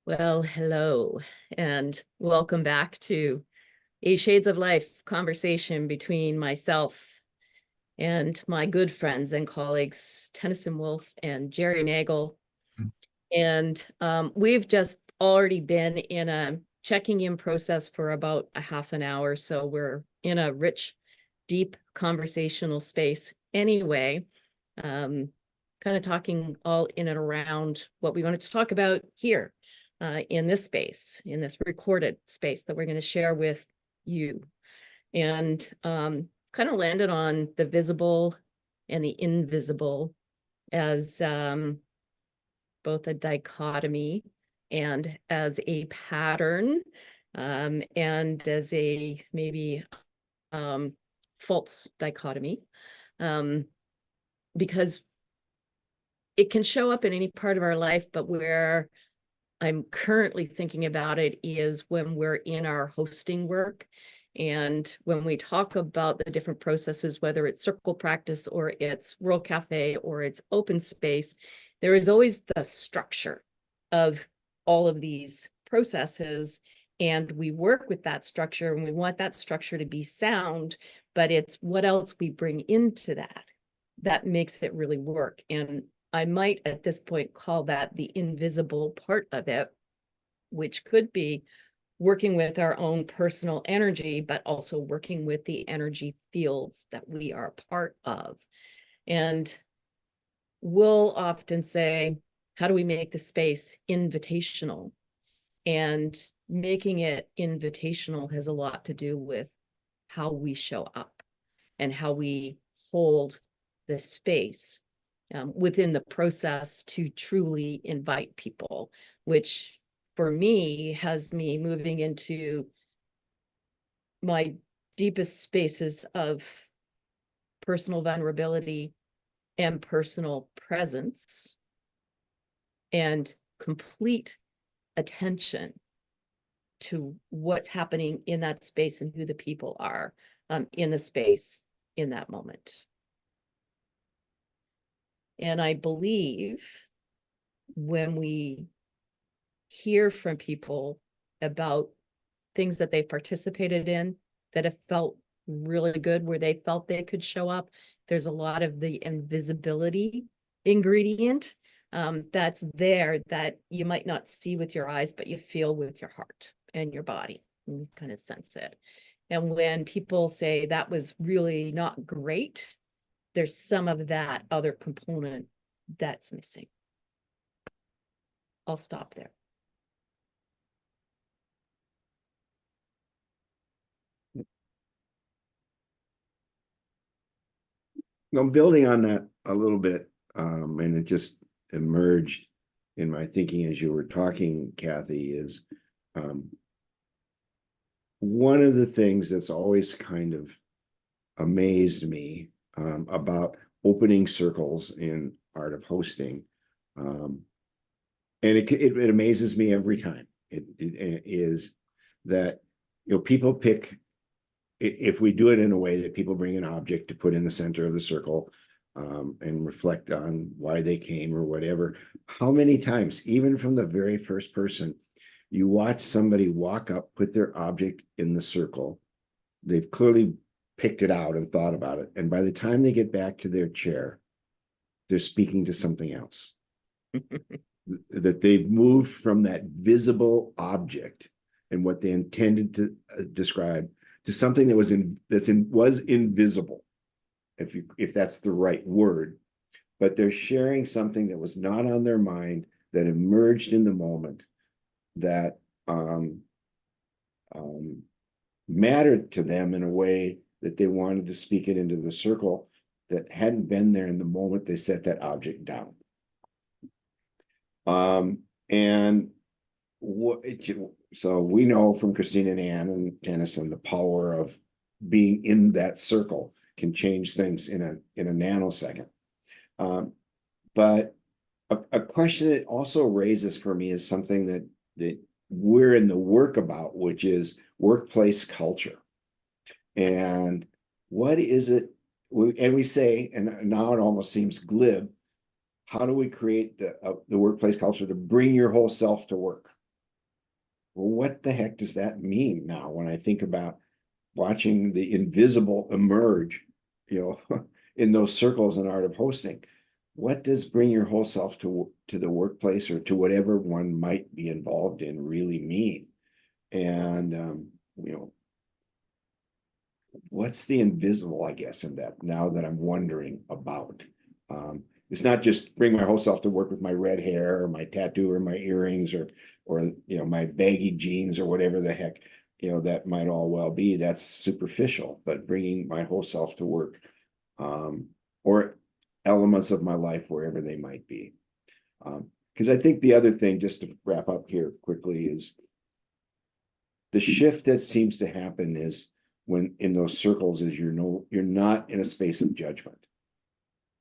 Well, hello, and welcome back to A Shades of Life conversation between myself and my good friends and colleagues, Tenneson Woolf and Jerry Nagel. And we've just already been in a checking in process for about a half an hour. So we're in a rich, deep conversational space anyway, kind of talking all in and around what we wanted to talk about here in this space, in this recorded space that we're going to share with you. And kind of landed on the visible and the invisible as both a dichotomy and as a pattern, and as a maybe false dichotomy, because it can show up in any part of our life, but where I'm currently thinking about it is when we're in our hosting work. And when we talk about the different processes, whether it's circle practice or it's World Cafe or it's open space, there is always the structure of all of these processes. And we work with that structure and we want that structure to be sound, but it's what else we bring into that makes it really work. And I might at this point call that the invisible part of it, which could be working with our own personal energy, but also working with the energy fields that we are part of. And we'll often say, how do we make the space invitational? And making it invitational has a lot to do with how we show up and how we hold the space within the process to truly invite people, which for me has me moving into my deepest spaces of personal vulnerability and personal presence and complete attention to what's happening in that space and who the people are in the space in that moment. And I believe when we hear from people about things that they've participated in that have felt really good, where they felt they could show up, there's a lot of the invisibility ingredient that's there that you might not see with your eyes, but you feel with your heart and your body. And you kind of sense it. And when people say that was really not great, there's some of that other component that's missing. I'll stop there. I'm building on that a little bit, and it just emerged in my thinking as you were talking, Kathy, is one of the things that's always kind of amazed me about opening circles in art of hosting, and it amazes me every time. It is that people pick, if we do it in a way that people bring an object to put in the center of the circle and reflect on why they came or whatever, how many times, even from the very first person, you watch somebody walk up, put their object in the circle, they've clearly picked it out and thought about it, and by the time they get back to their chair, they're speaking to something else. That they've moved from that visible object and what they intended to describe to something that was invisible, if that's the right word, but they're sharing something that was not on their mind, that emerged in the moment, that mattered to them in a way that they wanted to speak it into the circle that hadn't been there in the moment they set that object down. And so we know from Christine and Anne and Tennyson, the power of being in that circle can change things in a nanosecond. But a question it also raises for me is something that we're in the work about, which is workplace culture. And what is it? And we say, and now it almost seems glib, how do we create the workplace culture to bring your whole self to work? well, what the heck does that mean now when I think about watching the invisible emerge, in those circles in art of hosting? What does bring your whole self to the workplace or to whatever one might be involved in really mean? And what's the invisible, I guess, in that now that I'm wondering about? It's not just bring my whole self to work with my red hair or my tattoo or my earrings or my baggy jeans or whatever the heck that might all well be. That's superficial, but bringing my whole self to work, or elements of my life wherever they might be. Because I think the other thing, just to wrap up here quickly, is the shift that seems to happen is when in those circles is you're not in a space of judgment.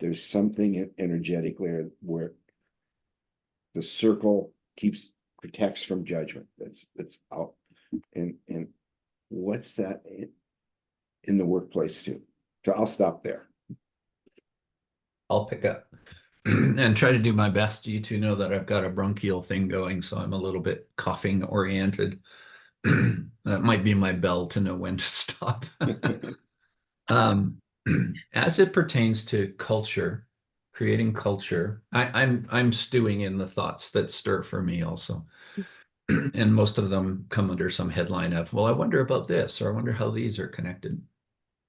There's something energetic there where the circle protects from judgment. That's out. And what's that in the workplace too? So I'll stop there. I'll pick up and try to do my best. You two know that I've got a bronchial thing going, so I'm a little bit coughing oriented. That might be my bell to know when to stop. As it pertains to culture, creating culture, I'm stewing in the thoughts that stir for me also. And most of them come under some headline of, well, I wonder about this, or I wonder how these are connected.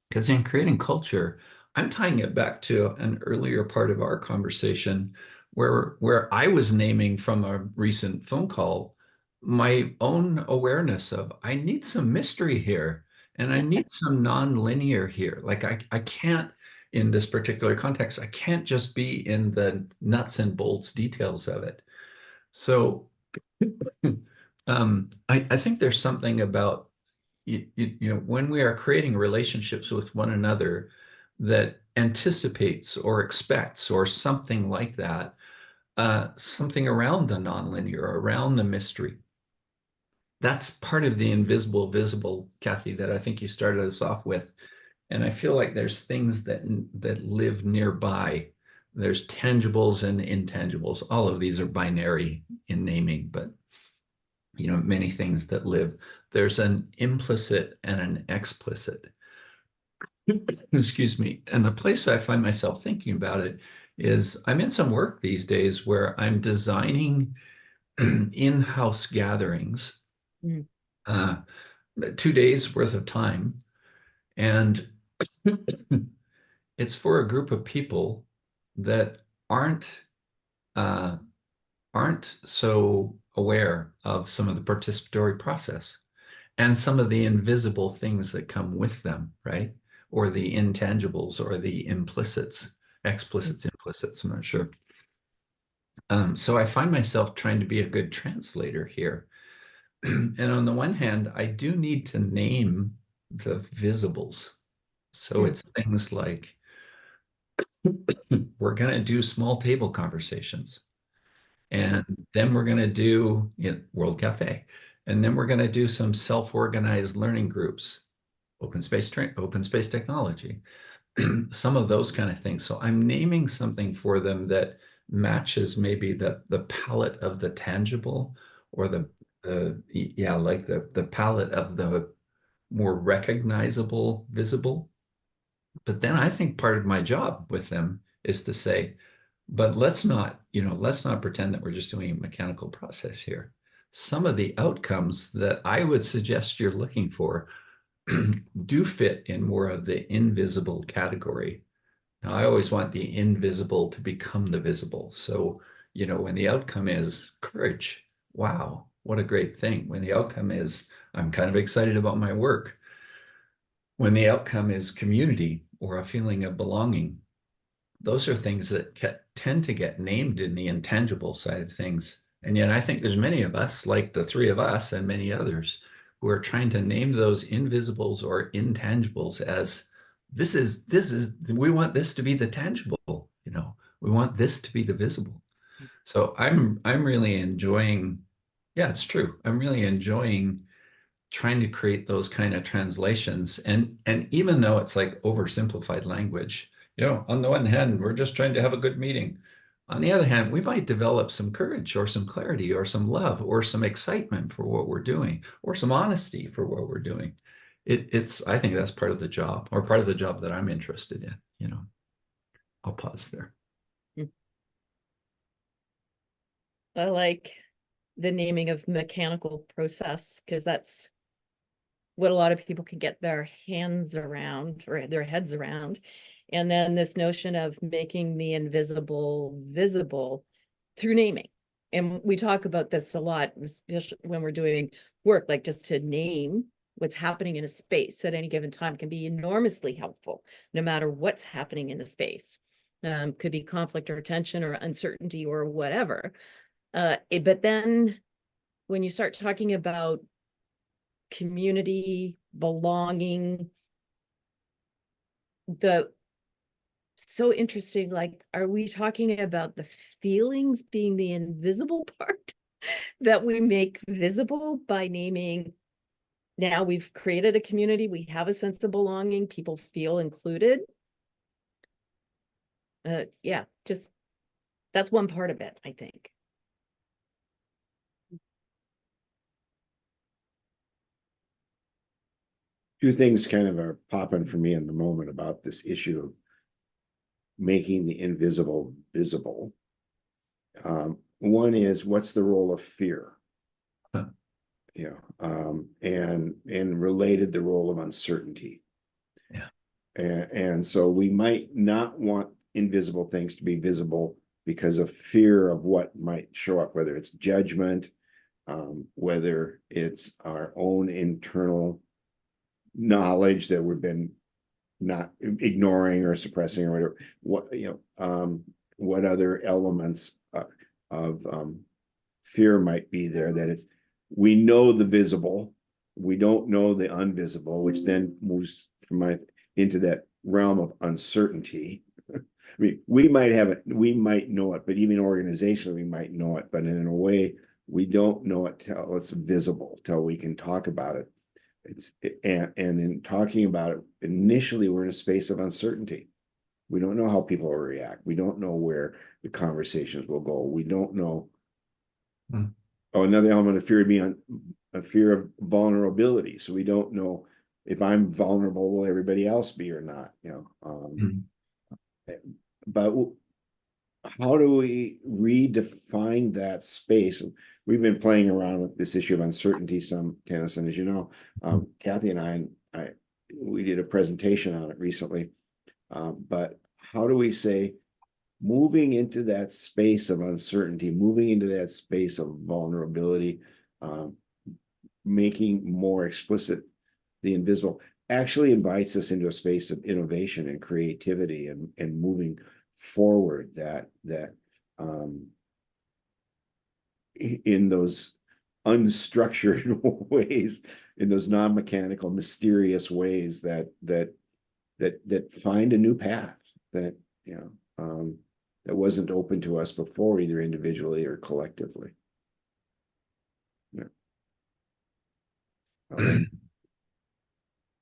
Because in creating culture, I'm tying it back to an earlier part of our conversation where I was naming from a recent phone call my own awareness of I need some mystery here and I need some non-linear here. Like I can't, in this particular context, I can't just be in the nuts and bolts details of it. So I think there's something about when we are creating relationships with one another that anticipates or expects or something like that, something around the nonlinear, around the mystery. That's part of the invisible visible, Kathy, that I think you started us off with. And I feel like there's things that live nearby. There's tangibles and intangibles. All of these are binary in naming, but many things that live. There's an implicit and an explicit. Excuse me. And the place I find myself thinking about it is I'm in some work these days where I'm designing in-house gatherings, 2 days worth of time. And it's for a group of people that aren't so aware of some of the participatory process and some of the invisible things that come with them, right? Or the intangibles or the implicits, explicits, implicits, I'm not sure. So I find myself trying to be a good translator here. And on the one hand, I do need to name the visibles. So it's things like, we're going to do small table conversations. And then we're going to do World Cafe. And then we're going to do some self-organized learning groups, open space technology, some of those kind of things. So I'm naming something for them that matches maybe the palette of the tangible or the palette of the more recognizable visible. But then I think part of my job with them is to say, but let's not pretend that we're just doing a mechanical process here. Some of the outcomes that I would suggest you're looking for do fit in more of the invisible category. Now, I always want the invisible to become the visible. So, when the outcome is courage, wow, what a great thing. When the outcome is, I'm kind of excited about my work. When the outcome is community or a feeling of belonging, those are things that tend to get named in the intangible side of things. And yet I think there's many of us, like the three of us and many others, who are trying to name those invisibles or intangibles as we want this to be the tangible, we want this to be the visible. So I'm really enjoying, yeah, it's true. I'm really enjoying trying to create those kind of translations. And even though it's like oversimplified language, on the one hand, we're just trying to have a good meeting. On the other hand, we might develop some courage or some clarity or some love or some excitement for what we're doing or some honesty for what we're doing. I think that's part of the job, or part of the job that I'm interested in, you know. I'll pause there. I like the naming of mechanical process, because that's what a lot of people can get their hands around or their heads around. And then this notion of making the invisible visible through naming. And we talk about this a lot, especially when we're doing work, like just to name what's happening in a space at any given time can be enormously helpful, no matter what's happening in the space. Could be conflict or tension or uncertainty or whatever. But then when you start talking about community, belonging, so interesting, like, are we talking about the feelings being the invisible part that we make visible by naming? Now we've created a community, we have a sense of belonging, people feel included. Yeah, just that's one part of it, I think. Two things kind of are popping for me in the moment about this issue of making the invisible visible. One is, what's the role of fear? Huh. And related, the role of uncertainty. Yeah. And so we might not want invisible things to be visible because of fear of what might show up, whether it's judgment, whether it's our own internal knowledge that we've been not ignoring or suppressing or whatever. What other elements of fear might be there, that it's, we know the visible, we don't know the invisible, which then moves into that realm of uncertainty. I mean, we might have it, we might know it, but even organizationally, we might know it, but in a way, we don't know it till it's visible, till we can talk about it. And in talking about it, initially, we're in a space of uncertainty. We don't know how people will react. We don't know where the conversations will go. We don't know. Oh, another element of fear would be a fear of vulnerability. So we don't know if I'm vulnerable, will everybody else be or not? But how do we redefine that space? We've been playing around with this issue of uncertainty some, Tenneson, as you know. Kathy and I, we did a presentation on it recently. But how do we say, moving into that space of uncertainty, moving into that space of vulnerability, making more explicit the invisible, actually invites us into a space of innovation and creativity and moving forward, that in those unstructured ways, in those non-mechanical, mysterious ways that find a new path that that wasn't open to us before, either individually or collectively.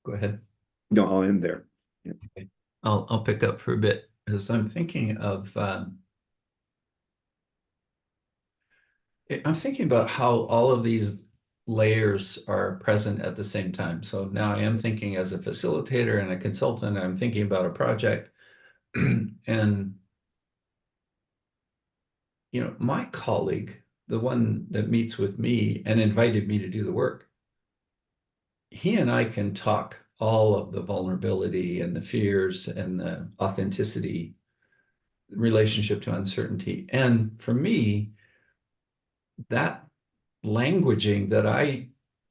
Go ahead. No, I'll end there. Okay. I'll pick up for a bit, because I'm thinking of I'm thinking about how all of these layers are present at the same time. So now I am thinking as a facilitator and a consultant, I'm thinking about a project. And my colleague, the one that meets with me and invited me to do the work, he and I can talk all of the vulnerability and the fears and the authenticity relationship to uncertainty. And for me, that languaging that I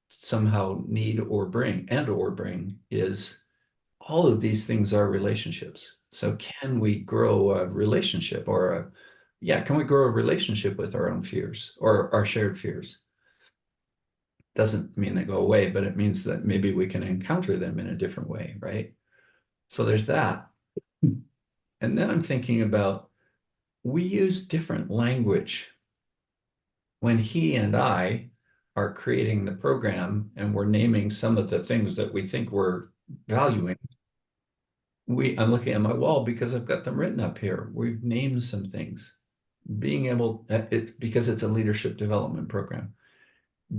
somehow need or bring is, all of these things are relationships. So can we grow a relationship, or can we grow a relationship with our own fears or our shared fears? Doesn't mean they go away, but it means that maybe we can encounter them in a different way, right? So there's that. And then I'm thinking about, we use different language when he and I are creating the program and we're naming some of the things that we think we're valuing. I'm looking at my wall because I've got them written up here. We've named some things. being able, because it's a leadership development program,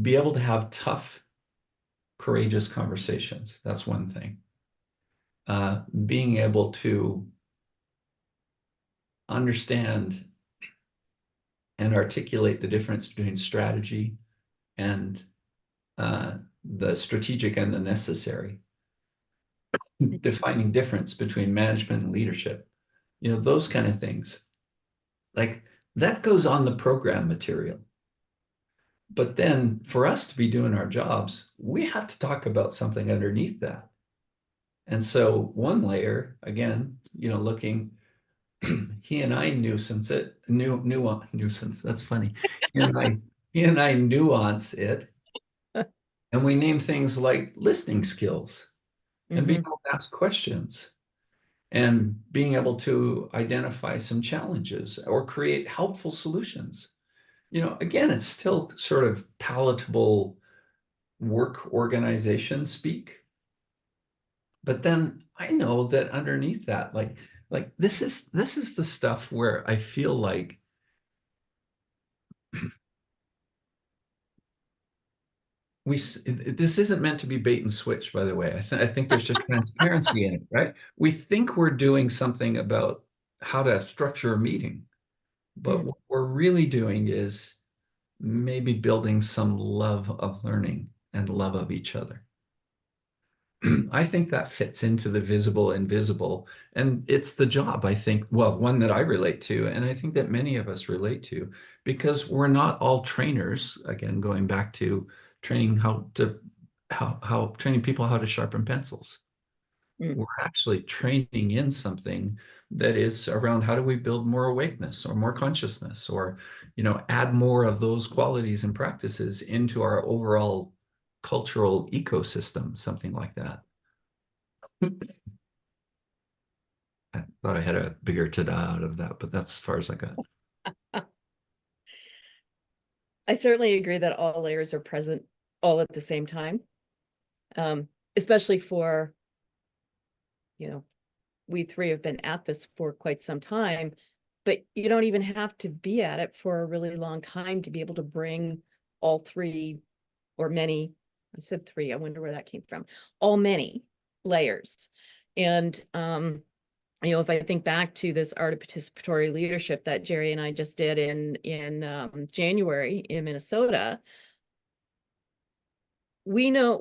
be able to have tough, courageous conversations. That's one thing. Being able to understand and articulate the difference between strategy and the strategic and the necessary, defining difference between management and leadership, those kind of things. Like that goes on the program material. But then for us to be doing our jobs, we have to talk about something underneath that. And so one layer, again, looking, he and I nuisance it, nuisance, that's funny. He and I nuance it. And we name things like listening skills and being able to ask questions and being able to identify some challenges or create helpful solutions. Again, it's still sort of palatable work organization speak. But then I know that underneath that, like this is the stuff where I feel like this isn't meant to be bait and switch, by the way. I think there's just transparency in it, right? We think we're doing something about how to structure a meeting, but what we're really doing is maybe building some love of learning and love of each other. I think that fits into the visible and invisible, and it's the job, I think, well, one that I relate to, and I think that many of us relate to, because we're not all trainers. Again, going back to training training people how to sharpen pencils. We're actually training in something that is around how do we build more awakeness or more consciousness, or add more of those qualities and practices into our overall cultural ecosystem, something like that. I thought I had a bigger ta-da out of that, but that's as far as I got. I certainly agree that all layers are present all at the same time, especially for, we three have been at this for quite some time, but you don't even have to be at it for a really long time to be able to bring all three or many, I said three, I wonder where that came from, all many layers. And, if I think back to this art of participatory leadership that Jerry and I just did in January in Minnesota, we know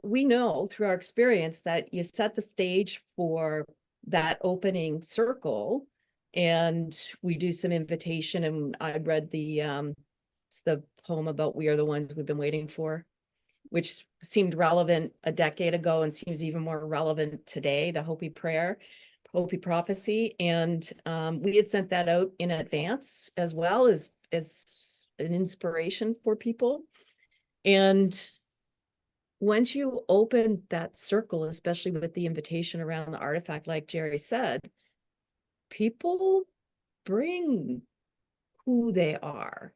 through our experience that you set the stage for that opening circle, and we do some invitation. And I read it's the poem about "We Are the Ones We've Been Waiting For," which seemed relevant a decade ago and seems even more relevant today, the Hopi prayer, Hopi prophecy. And we had sent that out in advance as well as an inspiration for people. And once you open that circle, especially with the invitation around the artifact, like Jerry said, people bring who they are.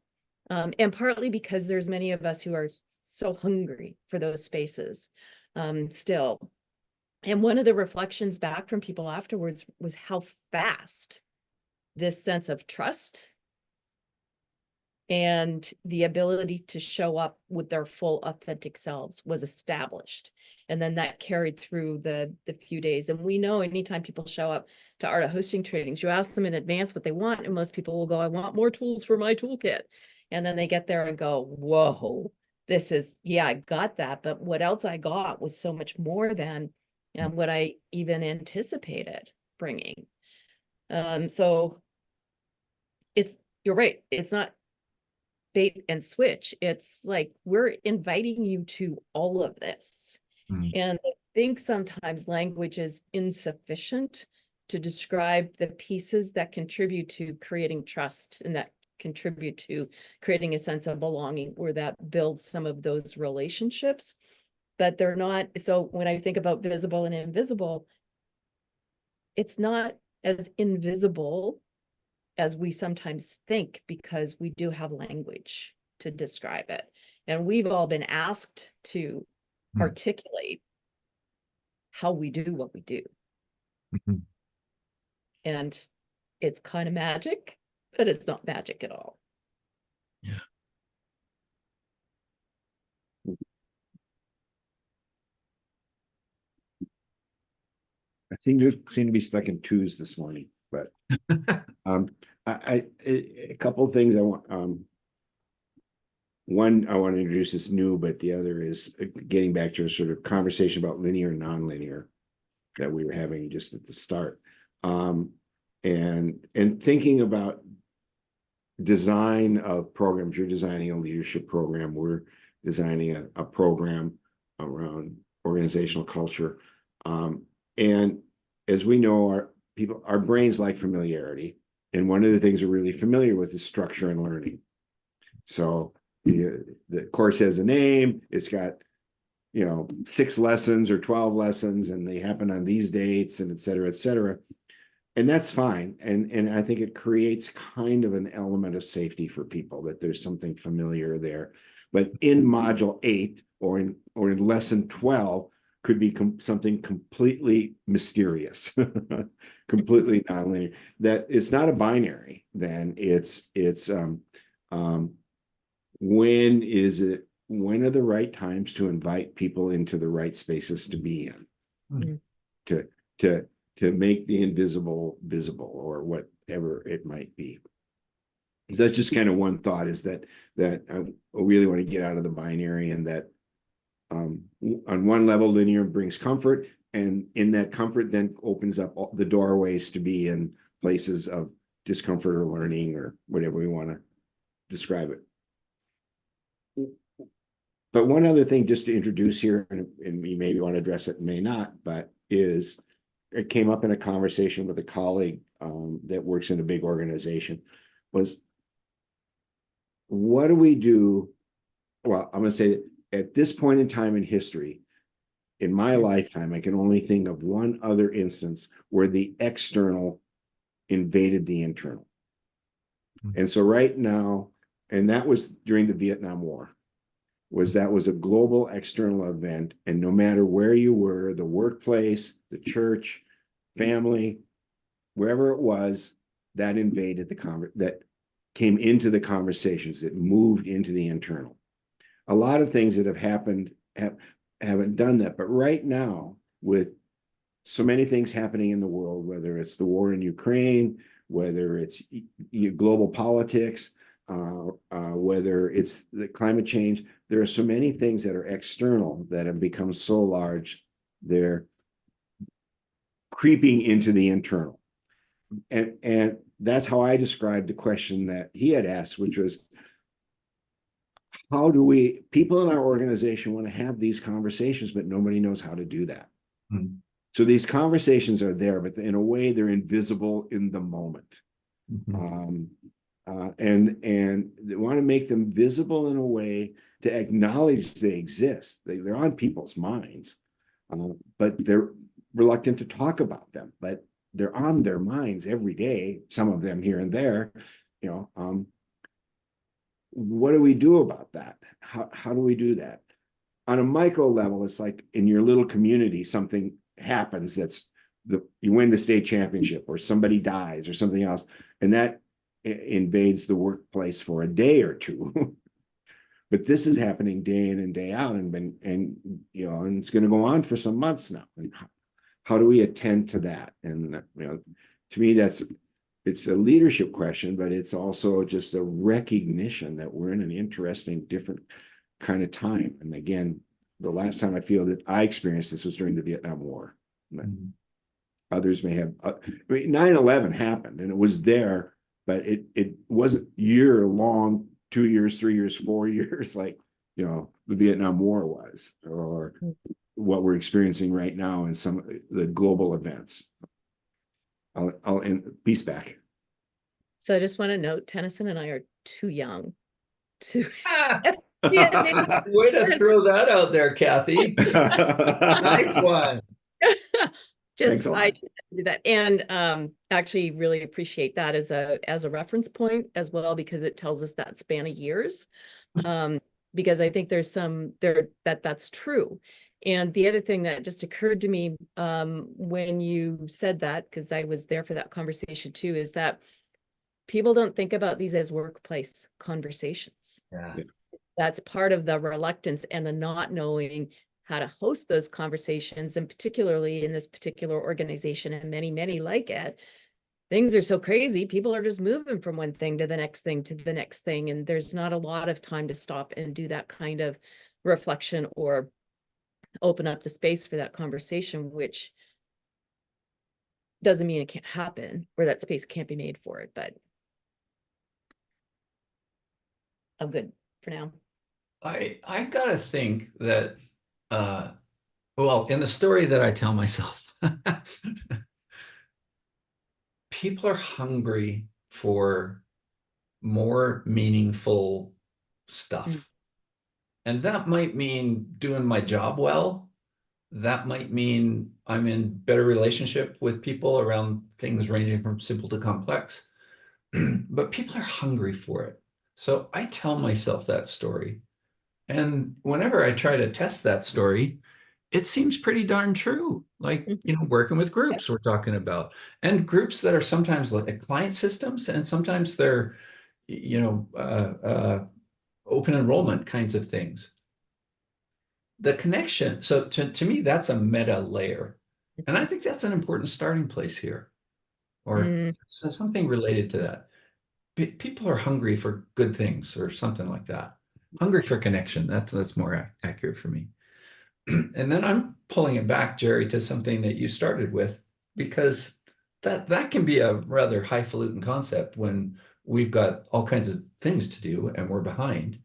And partly because there's many of us who are so hungry for those spaces still. And one of the reflections back from people afterwards was how fast this sense of trust and the ability to show up with their full authentic selves was established. And then that carried through the few days. And we know anytime people show up to Art of Hosting trainings, you ask them in advance what they want, and most people will go, I want more tools for my toolkit. And then they get there and go, whoa, this is, yeah, I got that. But what else I got was so much more than what I even anticipated bringing. So you're right. It's not bait and switch. It's like, we're inviting you to all of this. And I think sometimes language is insufficient to describe the pieces that contribute to creating trust and that contribute to creating a sense of belonging, or that builds some of those relationships. But they're not. So when I think about visible and invisible, it's not as invisible as we sometimes think, because we do have language to describe it. And we've all been asked to articulate how we do what we do. And it's kind of magic, but it's not magic at all. Yeah. I think you seem to be stuck in twos this morning, but a couple of things I want. One, I want to introduce this new, but the other is getting back to a sort of conversation about linear and nonlinear that we were having just at the start, and thinking about design of programs. You're designing a leadership program. We're designing a program around organizational culture. And as we know, our brains like familiarity. And one of the things we're really familiar with is structure and learning. So the course has a name, it's got, 6 lessons or 12 lessons, and they happen on these dates, and et cetera, et cetera. And that's fine. And I think it creates kind of an element of safety for people, that there's something familiar there. But in module 8 or in lesson 12 could be something completely mysterious, completely nonlinear. That it's not a binary. Then it's when are the right times to invite people into the right spaces to be in, to make the invisible visible, or whatever it might be. That's just kind of one thought, is that I really want to get out of the binary, and that on one level, linear brings comfort, and in that comfort then opens up the doorways to be in places of discomfort or learning, or whatever we want to describe it. But one other thing just to introduce here, and you maybe want to address it, may not, but is it came up in a conversation with a colleague that works in a big organization, was what do we do? Well, I'm going to say that at this point in time in history, in my lifetime, I can only think of one other instance where the external invaded the internal. And so right now, and that was during the Vietnam War, that was a global external event. And no matter where you were, the workplace, the church, family, wherever it was, that invaded that came into the conversations. It moved into the internal. A lot of things that have happened haven't done that. But right now, with so many things happening in the world, whether it's the war in Ukraine, whether it's global politics, whether it's the climate change, there are so many things that are external that have become so large, they're creeping into the internal. And that's how I described the question that he had asked, which was, how do people in our organization want to have these conversations, but nobody knows how to do that. So these conversations are there, but in a way they're invisible in the moment. And they want to make them visible in a way to acknowledge they exist. They're on people's minds, but they're reluctant to talk about them, but they're on their minds every day, some of them here and there. What do we do about that? How do we do that? On a micro level, it's like in your little community, something happens you win the state championship, or somebody dies, or something else, and that invades the workplace for a day or two. But this is happening day in and day out, and it's going to go on for some months now. And how do we attend to that? And to me, it's a leadership question, but it's also just a recognition that we're in an interesting, different kind of time. And again, the last time I feel that I experienced this was during the Vietnam War. Others may have. 9/11 happened, and it was there, but it wasn't year long, 2 years, 3 years, 4 years, like the Vietnam War was, or what we're experiencing right now in some of the global events. I'll end. Peace back. So I just want to note, Tenneson and I are too young to. Way to throw that out there, Kathy. Nice one. I do that, and actually really appreciate that as a reference point as well, because it tells us that span of years. Because I think there's some there that's true. And the other thing that just occurred to me when you said that, because I was there for that conversation too, is that people don't think about these as workplace conversations. Yeah. That's part of the reluctance and the not knowing how to host those conversations, and particularly in this particular organization and many, many like it, things are so crazy. People are just moving from one thing to the next thing to the next thing. And there's not a lot of time to stop and do that kind of reflection or open up the space for that conversation, which doesn't mean it can't happen or that space can't be made for it, but I'm good for now. I gotta think that well, in the story that I tell myself, people are hungry for more meaningful stuff. Mm. And that might mean doing my job well. That might mean I'm in better relationship with people around things ranging from simple to complex. But people are hungry for it. So I tell myself that story. And whenever I try to test that story, it seems pretty darn true. Like, working with groups we're talking about, and groups that are sometimes like client systems, and sometimes they're, open enrollment kinds of things. The connection. So to me, that's a meta layer. And I think that's an important starting place here, or something related to that. People are hungry for good things or something like that. Hungry for connection. That's more accurate for me. And then I'm pulling it back, Jerry, to something that you started with, because that can be a rather highfalutin concept when we've got all kinds of things to do and we're behind.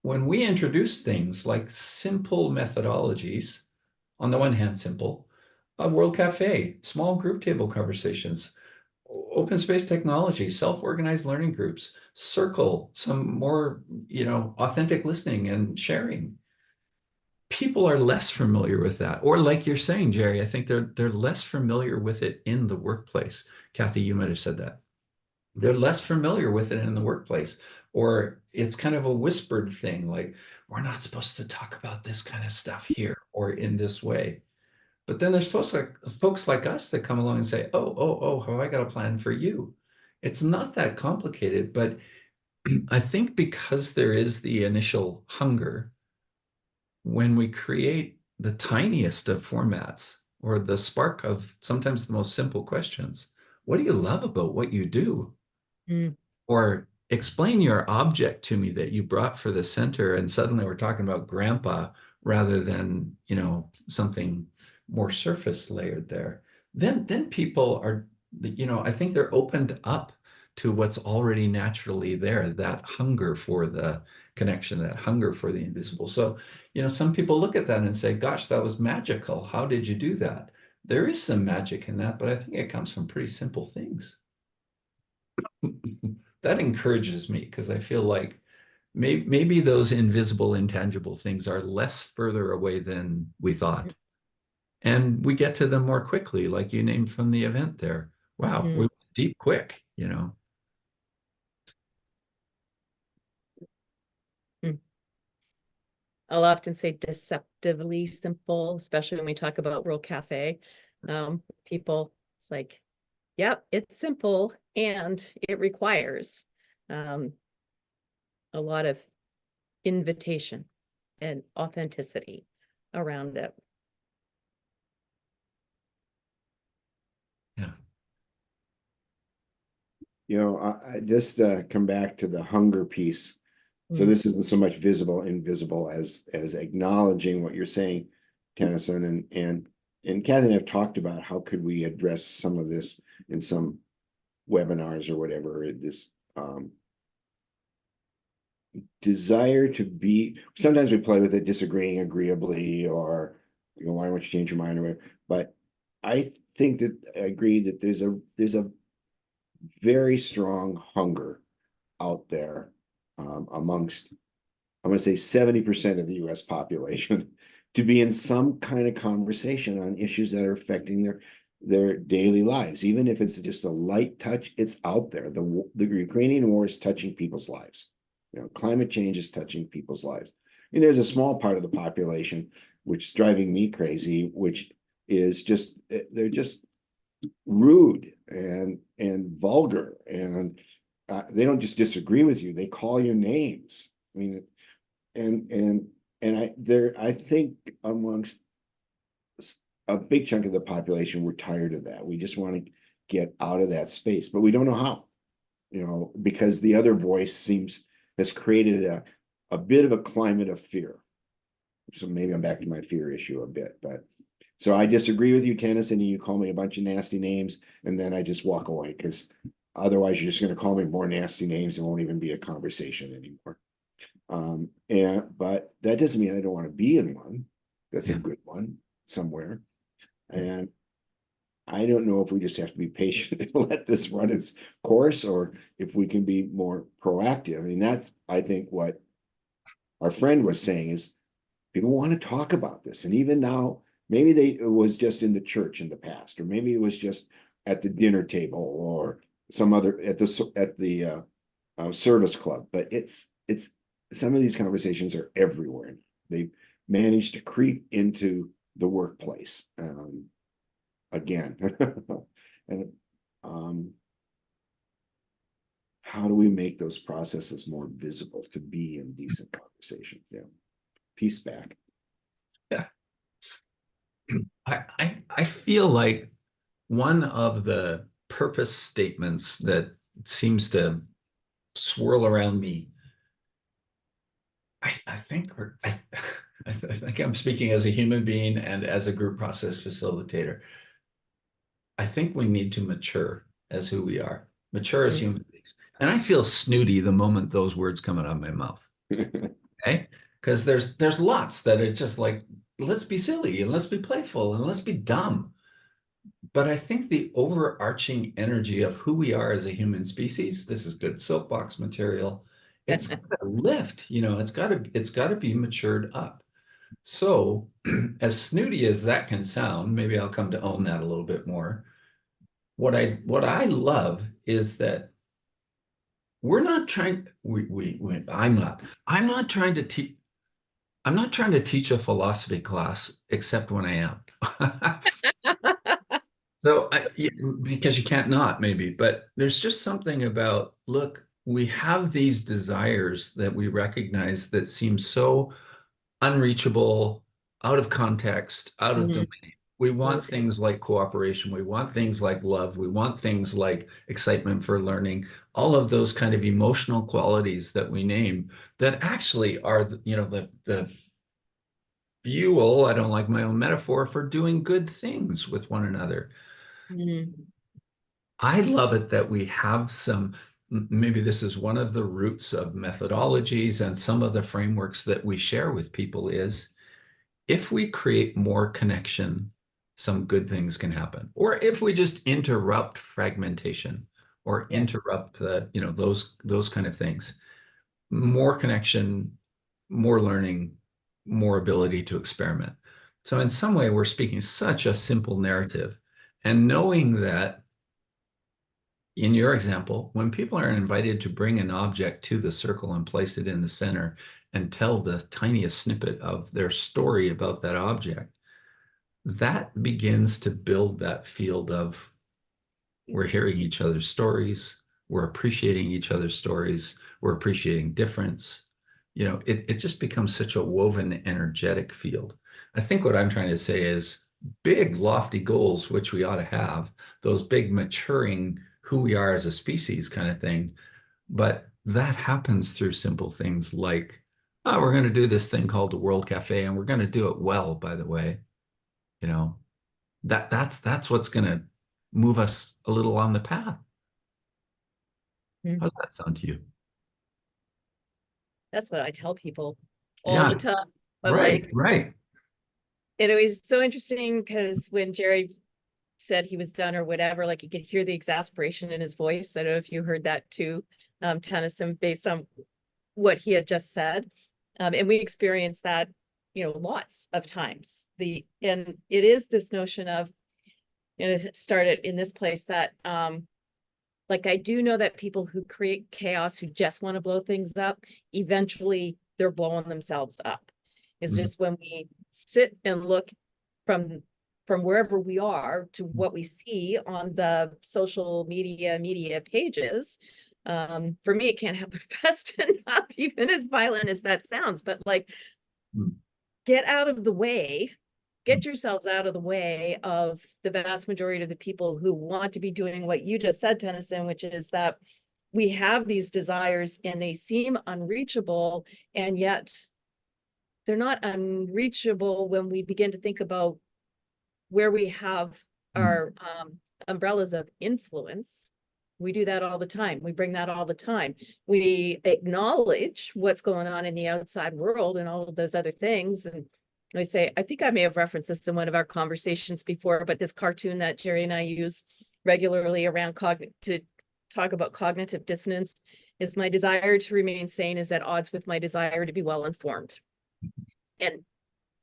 When we introduce things like simple methodologies, on the one hand, simple, a World Cafe, small group table conversations, open space technology, self-organized learning groups, circle, some more, authentic listening and sharing. People are less familiar with that. Or like you're saying, Jerry, I think they're less familiar with it in the workplace. Kathy, you might have said that. They're less familiar with it in the workplace, or it's kind of a whispered thing, like, we're not supposed to talk about this kind of stuff here or in this way. But then there's folks like us that come along and say, oh, have I got a plan for you? It's not that complicated, but I think because there is the initial hunger, when we create the tiniest of formats or the spark of sometimes the most simple questions, what do you love about what you do? Or explain your object to me that you brought for the center, and suddenly we're talking about grandpa rather than, something more surface layered there. Then people are, I think they're opened up to what's already naturally there, that hunger for the connection, that hunger for the invisible. So, some people look at that and say, gosh, that was magical. How did you do that? There is some magic in that, but I think it comes from pretty simple things. That encourages me, because I feel like maybe those invisible, intangible things are less further away than we thought. And we get to them more quickly, like you named from the event there. Wow, we went deep quick, I'll often say deceptively simple, especially when we talk about World Cafe. People, it's like, yep, it's simple and it requires a lot of invitation and authenticity around it. Yeah. I just come back to the hunger piece. So this isn't so much visible, invisible as acknowledging what you're saying, Tenneson, and Kathy and I have talked about how could we address some of this in some webinars or whatever. This desire to be, sometimes we play with it, disagreeing agreeably, or why don't you change your mind or whatever. But I think that I agree that there's a very strong hunger out there amongst, I'm going to say 70% of the US population to be in some kind of conversation on issues that are affecting their daily lives. Even if it's just a light touch, it's out there. The Ukrainian war is touching people's lives. Climate change is touching people's lives. And there's a small part of the population, which is driving me crazy, which is just, they're just rude and vulgar, and they don't just disagree with you, they call you names. I mean, I think amongst a big chunk of the population, we're tired of that. We just want to get out of that space, but we don't know how, because the other voice has created a bit of a climate of fear. So maybe I'm back to my fear issue a bit, but so I disagree with you, Tenneson, and you call me a bunch of nasty names, and then I just walk away, because otherwise you're just going to call me more nasty names and won't even be a conversation anymore. But that doesn't mean I don't want to be in one. That's a good one somewhere. And I don't know if we just have to be patient and let this run its course, or if we can be more proactive. I mean, that's, I think, what our friend was saying is people want to talk about this. And even now, maybe it was just in the church in the past, or maybe it was just at the dinner table, or some other at the service club. But it's some of these conversations are everywhere. They've managed to creep into the workplace again. And how do we make those processes more visible to be in decent conversations? Yeah. Peace back. Yeah. I feel like one of the purpose statements that seems to swirl around me, I think I'm speaking as a human being and as a group process facilitator. I think we need to mature as who we are, mature as human beings. And I feel snooty the moment those words come out of my mouth. Okay? Because there's lots that are just like, let's be silly and let's be playful and let's be dumb. But I think the overarching energy of who we are as a human species, this is good soapbox material, it's got to lift, it's got to be matured up. So as snooty as that can sound, maybe I'll come to own that a little bit more. What I love is that we're not trying, I'm not trying to teach, I'm not trying to teach a philosophy class, except when I am. So because you can't not, maybe, but there's just something about, look, we have these desires that we recognize that seem so unreachable, out of context, out of domain. We want things like cooperation. We want things like love. We want things like excitement for learning, all of those kind of emotional qualities that we name that actually are, the fuel, I don't like my own metaphor, for doing good things with one another. I love it that we have maybe this is one of the roots of methodologies and some of the frameworks that we share with people is, if we create more connection, some good things can happen. Or if we just interrupt fragmentation or interrupt those kind of things, more connection, more learning, more ability to experiment. So in some way, we're speaking such a simple narrative, and knowing that in your example, when people are invited to bring an object to the circle and place it in the center and tell the tiniest snippet of their story about that object, that begins to build that field of, we're hearing each other's stories, we're appreciating each other's stories, we're appreciating difference. It just becomes such a woven, energetic field. I think what I'm trying to say is big, lofty goals, which we ought to have, those big maturing who we are as a species kind of thing. But that happens through simple things like, oh, we're going to do this thing called the World Cafe, and we're going to do it well, by the way. That's what's going to move us a little on the path. How does that sound to you? That's what I tell people all the time. But right. It was so interesting because when Jerry said he was done or whatever, like you could hear the exasperation in his voice. I don't know if you heard that too, Tenneson, based on what he had just said. And we experienced that, lots of times. And it is this notion of, it started in this place that, I do know that people who create chaos, who just want to blow things up, eventually they're blowing themselves up. It's just when we sit and look from from wherever we are to what we see on the social media pages. For me, it can't happen fast enough, even as violent as that sounds, but like, get out of the way, get yourselves out of the way of the vast majority of the people who want to be doing what you just said, Tenneson, which is that we have these desires and they seem unreachable, and yet they're not unreachable when we begin to think about where we have our umbrellas of influence. We do that all the time. We bring that all the time. We acknowledge what's going on in the outside world and all of those other things. And I say, I think I may have referenced this in one of our conversations before, but this cartoon that Jerry and I use regularly around to talk about cognitive dissonance is my desire to remain sane is at odds with my desire to be well informed. And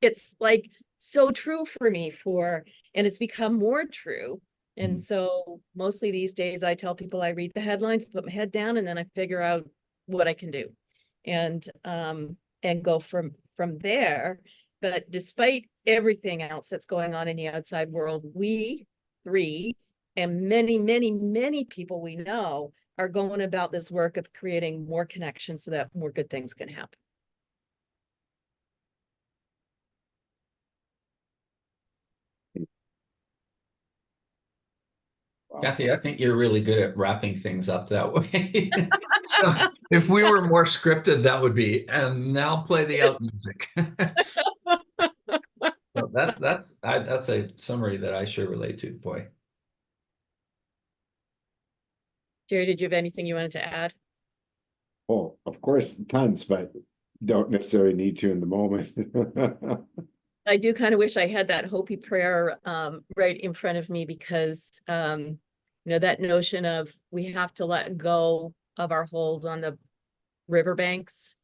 it's like so true for me and it's become more true. And so mostly these days I tell people I read the headlines, put my head down, and then I figure out what I can do and go from there. But despite everything else that's going on in the outside world, we three and many, many, many people we know are going about this work of creating more connections so that more good things can happen. Kathy, I think you're really good at wrapping things up that way. So if we were more scripted, that would be, and now play the out music. Well, that's a summary that I sure relate to, boy. Jerry, did you have anything you wanted to add? Oh, of course, tons, but don't necessarily need to in the moment. I do kind of wish I had that Hopi prayer right in front of me, because that notion of we have to let go of our hold on the riverbanks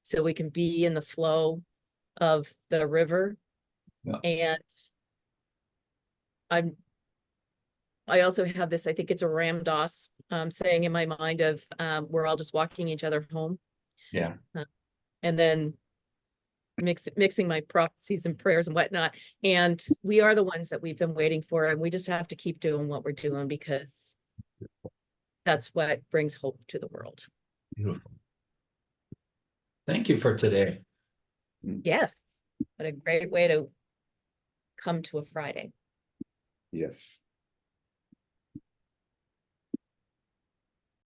so we can be in the flow of the river. Yeah. And I also have this, I think it's a Ram Dass saying in my mind of we're all just walking each other home. Yeah. And then mixing my prophecies and prayers and whatnot. And we are the ones that we've been waiting for, and we just have to keep doing what we're doing, because that's what brings hope to the world. Beautiful. Thank you for today. Yes, what a great way to come to a Friday. Yes.